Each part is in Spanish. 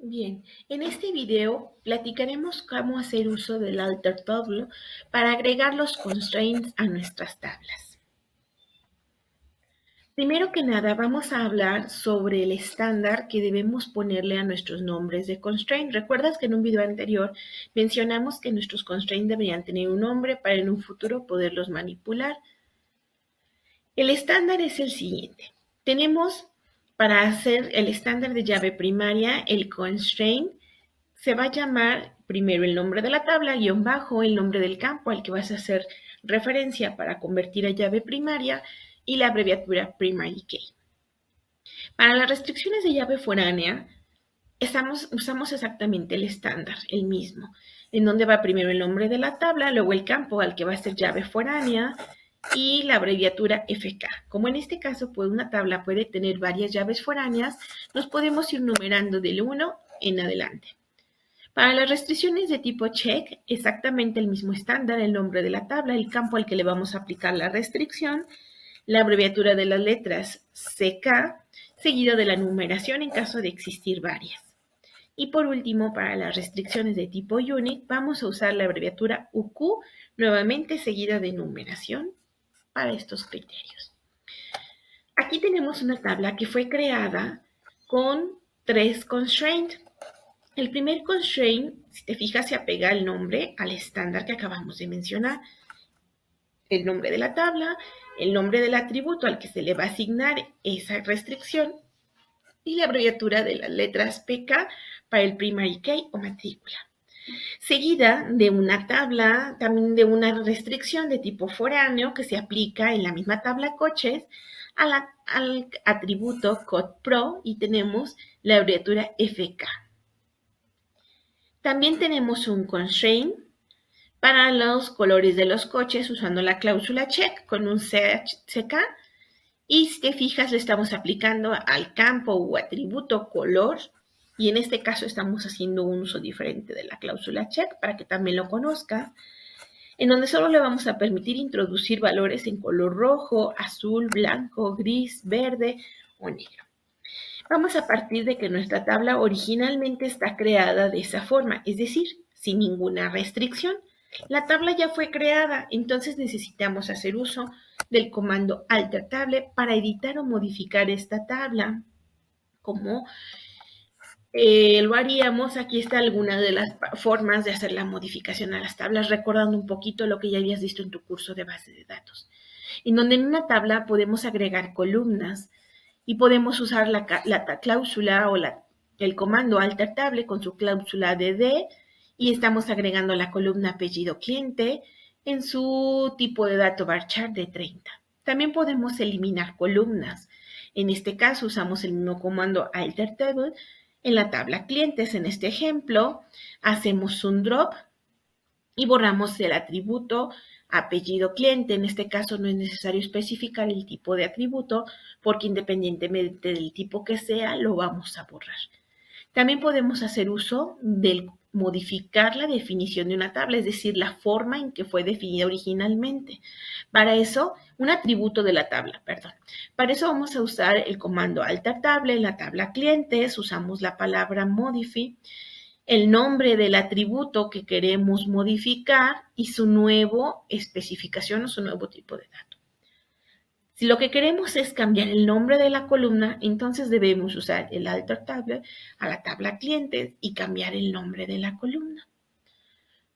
Bien, en este video platicaremos cómo hacer uso del alter table para agregar los constraints a nuestras tablas. Primero que nada, vamos a hablar sobre el estándar que debemos ponerle a nuestros nombres de constraint. ¿Recuerdas que en un video anterior mencionamos que nuestros constraints deberían tener un nombre para en un futuro poderlos manipular? El estándar es el siguiente. Tenemos para hacer el estándar de llave primaria, el constraint se va a llamar primero el nombre de la tabla, guión bajo, el nombre del campo al que vas a hacer referencia para convertir a llave primaria y la abreviatura primary key. Para las restricciones de llave foránea, usamos exactamente el estándar, el mismo, en donde va primero el nombre de la tabla, luego el campo al que va a ser llave foránea y la abreviatura FK. Como en este caso, pues una tabla puede tener varias llaves foráneas, nos podemos ir numerando del 1 en adelante. Para las restricciones de tipo check, exactamente el mismo estándar, el nombre de la tabla, el campo al que le vamos a aplicar la restricción, la abreviatura de las letras CK, seguido de la numeración en caso de existir varias. Y por último, para las restricciones de tipo unit, vamos a usar la abreviatura UQ, nuevamente seguida de numeración para estos criterios. Aquí tenemos una tabla que fue creada con 3 constraints. El primer constraint, si te fijas, se apega al nombre, al estándar que acabamos de mencionar. El nombre de la tabla, el nombre del atributo al que se le va a asignar esa restricción y la abreviatura de las letras PK para el primary key o matrícula. Seguida de una tabla, también de una restricción de tipo foráneo que se aplica en la misma tabla coches al atributo code pro y tenemos la abreviatura FK. También tenemos un constraint para los colores de los coches usando la cláusula check con un CK. Y si te fijas, le estamos aplicando al campo o atributo color. Y en este caso estamos haciendo un uso diferente de la cláusula check para que también lo conozcas. En donde solo le vamos a permitir introducir valores en color rojo, azul, blanco, gris, verde o negro. Vamos a partir de que nuestra tabla originalmente está creada de esa forma, es decir, sin ninguna restricción. La tabla ya fue creada, entonces necesitamos hacer uso del comando alter table para editar o modificar esta tabla. Como lo haríamos, aquí está alguna de las formas de hacer la modificación a las tablas, recordando un poquito lo que ya habías visto en tu curso de base de datos, en donde en una tabla podemos agregar columnas, y podemos usar la cláusula o el comando alter table con su cláusula dd y estamos agregando la columna apellido cliente en su tipo de dato varchar de 30. También podemos eliminar columnas. En este caso usamos el mismo comando alter table en la tabla clientes. En este ejemplo hacemos un drop y borramos el atributo apellido cliente. En este caso no es necesario especificar el tipo de atributo porque independientemente del tipo que sea, lo vamos a borrar. También podemos hacer uso del modificar la definición de una tabla, es decir, la forma en que fue definida originalmente. Para eso, un atributo de la tabla, perdón. Para eso vamos a usar el comando alter table en la tabla clientes, usamos la palabra modify, el nombre del atributo que queremos modificar y su nuevo especificación o su nuevo tipo de dato. Si lo que queremos es cambiar el nombre de la columna, entonces debemos usar el alter table a la tabla clientes y cambiar el nombre de la columna.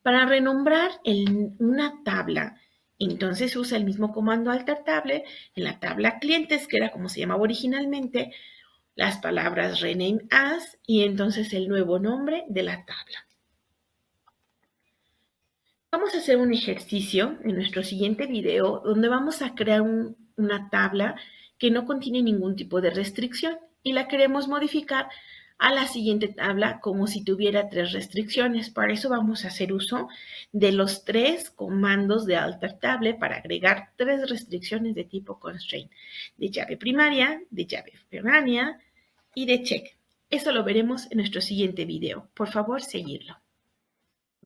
Para renombrar una tabla, entonces usa el mismo comando alter table en la tabla clientes, que era como se llamaba originalmente, las palabras rename as y entonces el nuevo nombre de la tabla. Vamos a hacer un ejercicio en nuestro siguiente video donde vamos a crear una tabla que no contiene ningún tipo de restricción y la queremos modificar a la siguiente tabla como si tuviera 3 restricciones. Para eso vamos a hacer uso de los 3 comandos de alter table para agregar 3 restricciones de tipo constraint, de llave primaria, de llave foránea y de check. Eso lo veremos en nuestro siguiente video. Por favor, seguirlo.